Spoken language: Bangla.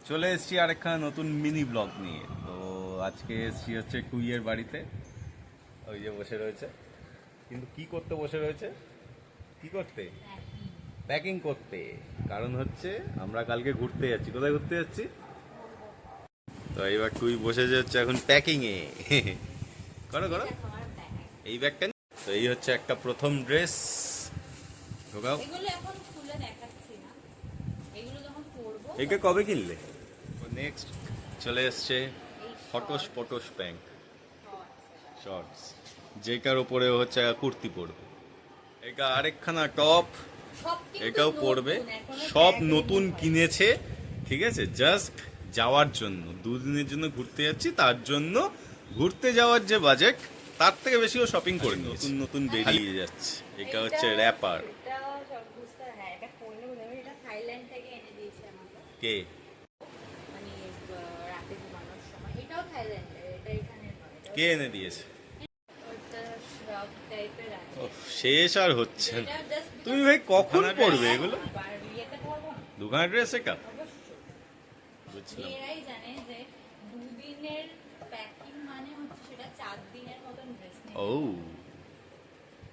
চলে এসেছি আরেকখানা নতুন মিনি ব্লগ নিয়ে। তো আজকে এসেছি হচ্ছে টুইয়ের বাড়িতে। ওই যে বসে রয়েছে, কিন্তু কি করতে বসে রয়েছে? কি করতে? প্যাকিং করতে। কারণ হচ্ছে আমরা কালকে ঘুরতে যাচ্ছি। কোথায় ঘুরতে যাচ্ছি? তো এবার টুই বসে যাচ্ছে এখন প্যাকিং এ। করো করো এই ব্যাগটা। তো এই হচ্ছে একটা প্রথম ড্রেস। ঢোকাও। এগুলো এখন খুলে দেখাচ্ছি না, এগুলো যখন পরবো। একে কবে কিনলে? নেক্সট চলে এসছে ফটোস প্যান্ট শর্টস, যেটার উপরে হচ্ছে কুর্তি পরবে। এটা আরেকখানা টপ, সব কিন্তু এটাও পরবে। নতুন, এখনো সব packing নতুন হয়নি। কিনেছে, ঠিক আছে? জাস্ট যাওয়ার জন্য, দুদিনের জন্য ঘুরতে যাচ্ছি, তার জন্য ঘুরতে যাওয়ার যে বাজেট তার থেকে বেশি ও শপিং করে নতুন নতুন বেরিয়ে যাচ্ছে। এটা হচ্ছে র্যাপার। এটা সব বুঝতে, হ্যাঁ এটা পরলে বোঝা যাবে। এটা থাইল্যান্ড থেকে এনে দিয়েছে আমাকে, কে? মানে রাতে ঘুমানোর সময়। এটাও থাইল্যান্ডের, এটা এখানে নয়। এটা কে এনে দিয়েছে? ওটা শ্রগ টাইপের আছে। ওহ, শেষ আর হচ্ছে না। এটা just তুমি ভাই কখন because- পরবে এগুলো? আর ইয়েতে পরবো না, দুখানা ড্রেস এটা অবশ্যই। বুঝলাম। এরাই জানে যে দুদিনের প্যাকিং মানে হচ্ছে সেটা 4 দিনের মতন ড্রেস নেই। ও